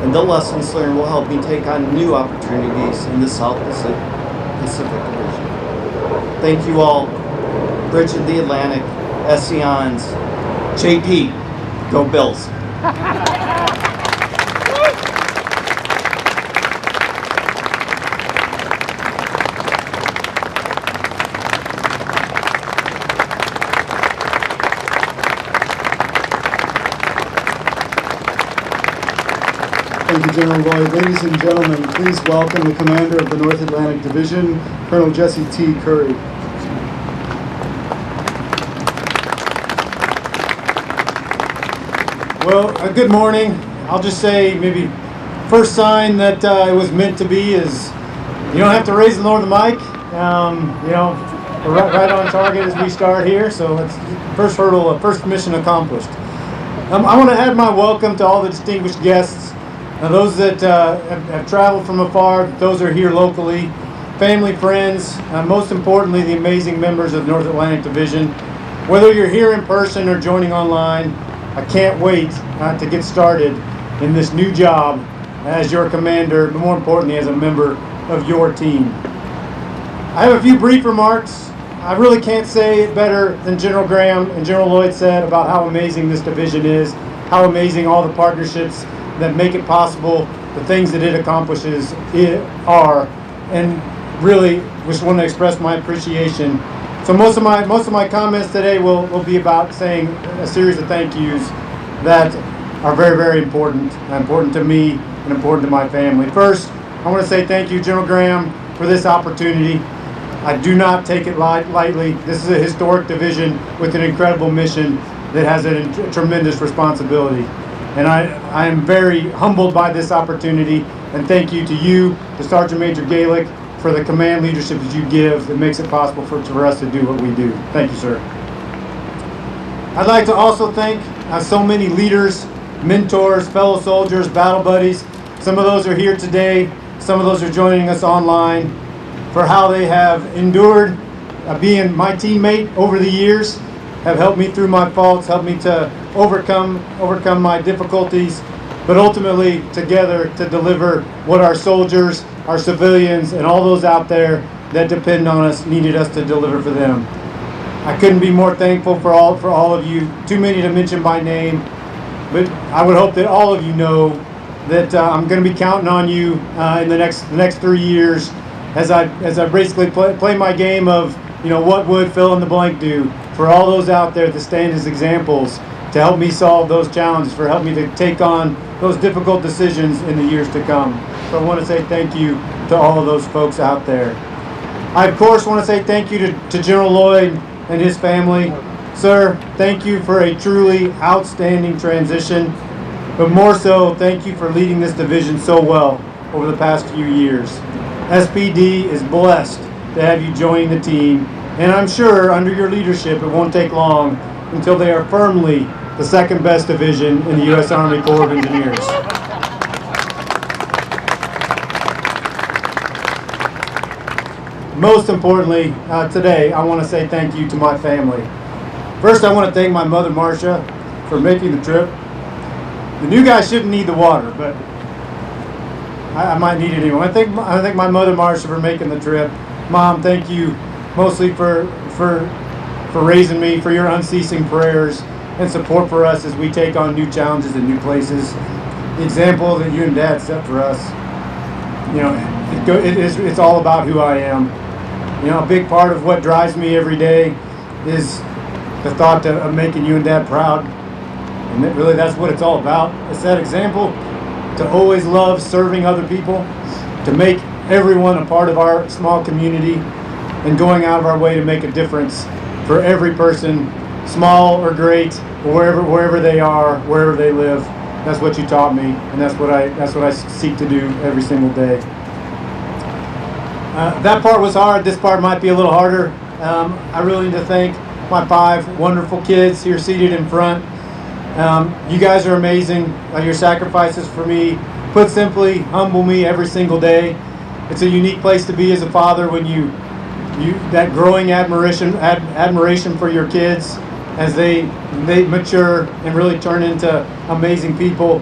and the lessons learned will help me take on new opportunities in the South Pacific Division. Thank you all. Bridge of the Atlantic, Esseons, JP, go Bills. Thank you, General Lloyd. Ladies and gentlemen, please welcome the commander of the North Atlantic Division, Colonel Jesse T. Curry. Well, good morning. I'll just say maybe first sign that it was meant to be is you don't have to raise and lower the mic. We're right on target as we start here. So that's first hurdle, first mission accomplished. I want to add my welcome to all the distinguished guests, those that have traveled from afar, those that are here locally, family, friends, most importantly, the amazing members of the North Atlantic Division. Whether you're here in person or joining online, I can't wait to get started in this new job as your commander, but more importantly, as a member of your team. I have a few brief remarks. I really can't say it better than General Graham and General Lloyd said about how amazing this division is, how amazing all the partnerships that make it possible, the things that it accomplishes are, and really just want to express my appreciation. So most of my comments today will be about saying a series of thank yous that are very, very important to me and important to my family. First, I want to say thank you, General Graham, for this opportunity. I do not take it lightly. This is a historic division with an incredible mission that has a tremendous responsibility. And I am very humbled by this opportunity, and thank you to you, to Sergeant Major Galick, for the command leadership that you give that makes it possible for us to do what we do. Thank you, sir. I'd like to also thank so many leaders, mentors, fellow soldiers, battle buddies. Some of those are here today, some of those are joining us online, for how they have endured being my teammate over the years, have helped me through my faults, helped me to overcome my difficulties, but ultimately together to deliver what our soldiers, our civilians, and all those out there that depend on us needed us to deliver for them. I couldn't be more thankful for all of you. Too many to mention by name, but I would hope that all of you know that I'm going to be counting on you in the next 3 years as I basically play my game of what would fill in the blank do for all those out there that stand as examples to help me solve those challenges, for help me to take on those difficult decisions in the years to come. So I want to say thank you to all of those folks out there. I, of course, want to say thank you to General Lloyd and his family. Sir, thank you for a truly outstanding transition, but more so, thank you for leading this division so well over the past few years. SPD is blessed to have you join the team, and I'm sure under your leadership it won't take long until they are firmly the second best division in the U.S. Army Corps of Engineers. Most importantly, today I want to say thank you to my family. First, I want to thank my mother, Marcia, for making the trip. The new guy shouldn't need the water, but I might need it anyway. I think my mother, Marcia, for making the trip. Mom, thank you mostly for raising me, for your unceasing prayers and support for us as we take on new challenges and new places. The example that you and Dad set for us, it's all about who I am. You know, a big part of what drives me every day is the thought of making you and Dad proud. And really, that's what it's all about. It's that example to always love serving other people, to make everyone a part of our small community, and going out of our way to make a difference for every person, small or great, wherever they are, wherever they live. That's what you taught me, and that's what I seek to do every single day. That part was hard. This part might be a little harder. I really need to thank my 5 wonderful kids here seated in front. You guys are amazing. Your sacrifices for me, put simply, humble me every single day. It's a unique place to be as a father when you that growing admiration for your kids as they mature and really turn into amazing people.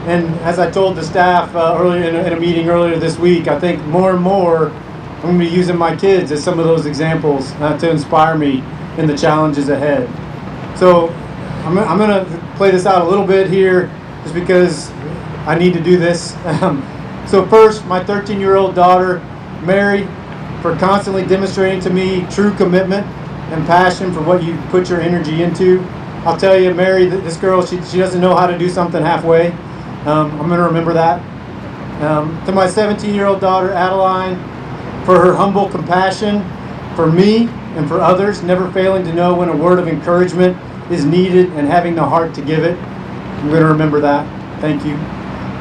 And as I told the staff earlier in a meeting earlier this week, I think more and more I'm going to be using my kids as some of those examples to inspire me in the challenges ahead. So I'm going to play this out a little bit here just because I need to do this. So first, my 13-year-old daughter, Mary, for constantly demonstrating to me true commitment and passion for what you put your energy into. I'll tell you, Mary, this girl, she doesn't know how to do something halfway. I'm going to remember that. To my 17-year-old daughter, Adeline, for her humble compassion for me and for others, never failing to know when a word of encouragement is needed and having the heart to give it. I'm going to remember that. Thank you.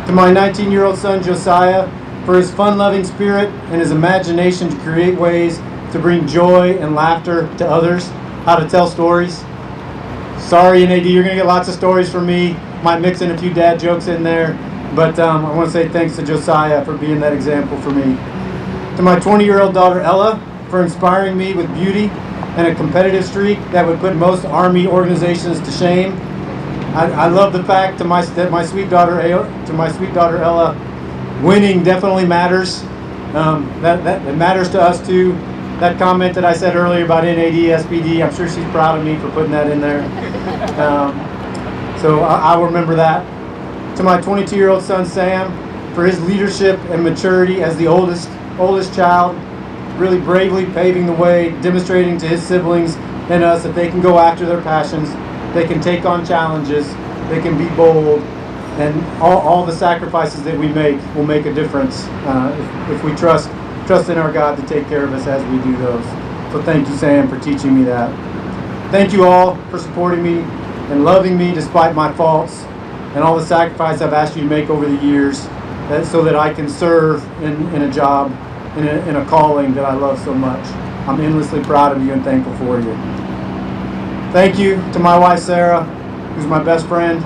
To my 19-year-old son, Josiah, for his fun-loving spirit and his imagination to create ways to bring joy and laughter to others, how to tell stories. Sorry, NAD, you're going to get lots of stories from me. Might mix in a few dad jokes in there, but I want to say thanks to Josiah for being that example for me. To my 20-year-old daughter, Ella, for inspiring me with beauty and a competitive streak that would put most Army organizations to shame. I love the fact that my sweet daughter Ella, winning definitely matters. That it matters to us too. That comment that I said earlier about NAD, SPD, I'm sure she's proud of me for putting that in there. So I'll remember that. To my 22-year-old son Sam, for his leadership and maturity as the oldest child, really bravely paving the way, demonstrating to his siblings and us that they can go after their passions, they can take on challenges, they can be bold, and all the sacrifices that we make will make a difference if we trust in our God to take care of us as we do those. So thank you, Sam, for teaching me that. Thank you all for supporting me and loving me despite my faults and all the sacrifice I've asked you to make over the years so that I can serve in a job, in a calling that I love so much. I'm endlessly proud of you and thankful for you. Thank you to my wife, Sarah, who's my best friend,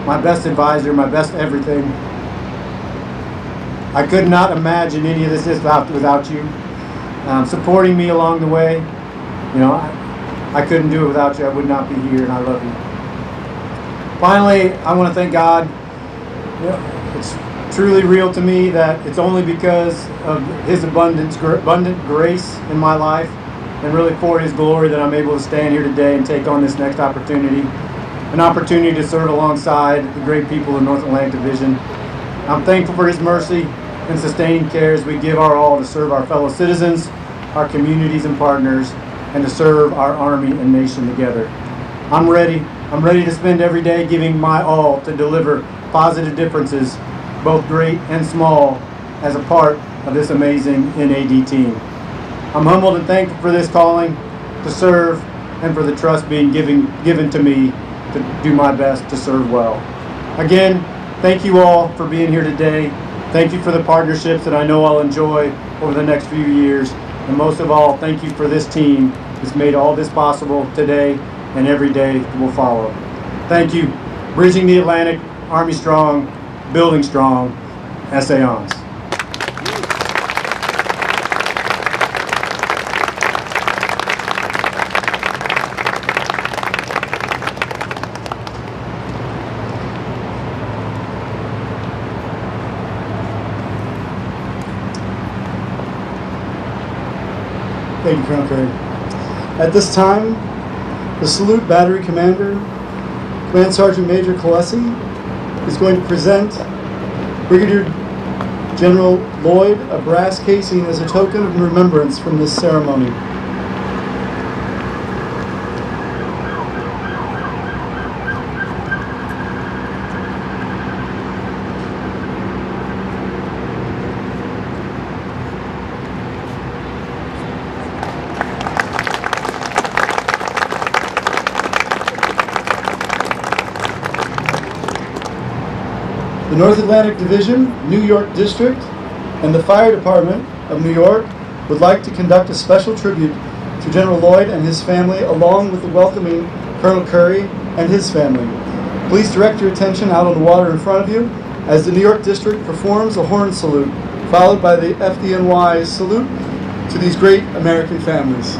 my best advisor, my best everything. I could not imagine any of this without you. Supporting me along the way. You know, I couldn't do it without you. I would not be here, and I love you. Finally, I want to thank God. You know, it's truly real to me that it's only because of His abundant grace in my life and really for His glory that I'm able to stand here today and take on this next opportunity. An opportunity to serve alongside the great people of North Atlantic Division. I'm thankful for His mercy and sustaining care as we give our all to serve our fellow citizens, our communities and partners, and to serve our Army and nation together. I'm ready to spend every day giving my all to deliver positive differences, both great and small, as a part of this amazing NAD team. I'm humbled and thankful for this calling to serve and for the trust being given to me to do my best to serve well. Again, thank you all for being here today. Thank you for the partnerships that I know I'll enjoy over the next few years. And most of all, thank you for this team that's made all this possible today and every day that will follow. Thank you. Bridging the Atlantic, Army strong, building strong, Essayons. Thank you, Colonel Craig. At this time, the Salute Battery Commander, Command Sergeant Major Kalesi, is going to present Brigadier General Lloyd a brass casing as a token of remembrance from this ceremony. The North Atlantic Division, New York District, and the Fire Department of New York would like to conduct a special tribute to General Lloyd and his family, along with the welcoming Colonel Curry and his family. Please direct your attention out on the water in front of you as the New York District performs a horn salute, followed by the FDNY salute to these great American families.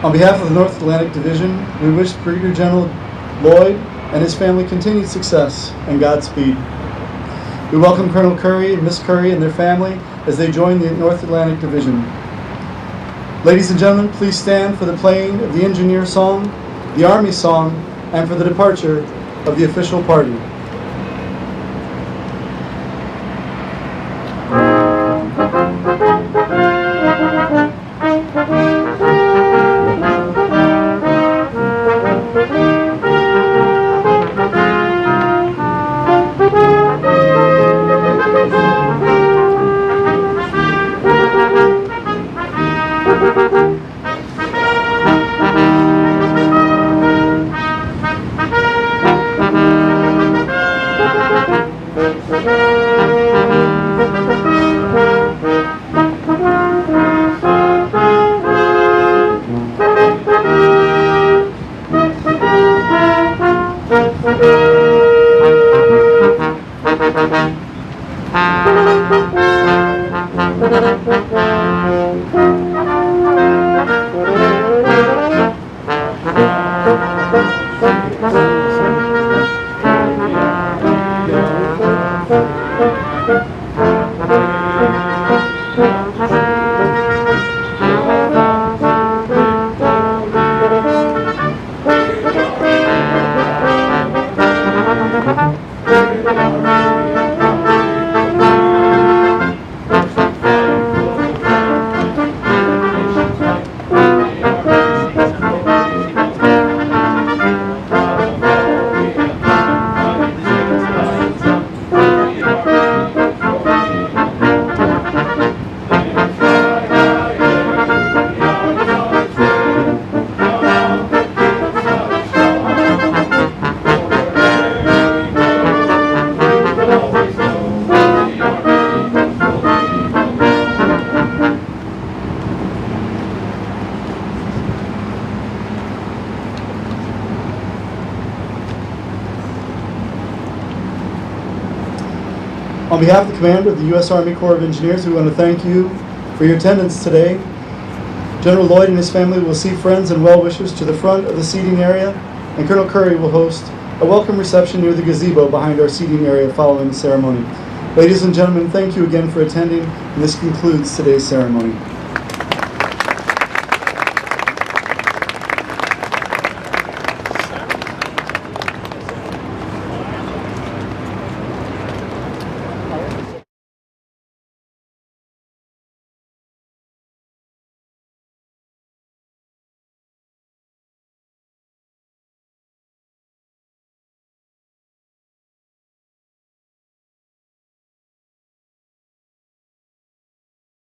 On behalf of the North Atlantic Division, we wish Brigadier General Lloyd and his family continued success and Godspeed. We welcome Colonel Curry and Miss Curry and their family as they join the North Atlantic Division. Ladies and gentlemen, please stand for the playing of the Engineer Song, the Army Song, and for the departure of the official party. On behalf of the Commander of the U.S. Army Corps of Engineers, we want to thank you for your attendance today. General Lloyd and his family will see friends and well-wishers to the front of the seating area, and Colonel Curry will host a welcome reception near the gazebo behind our seating area following the ceremony. Ladies and gentlemen, thank you again for attending, and this concludes today's ceremony.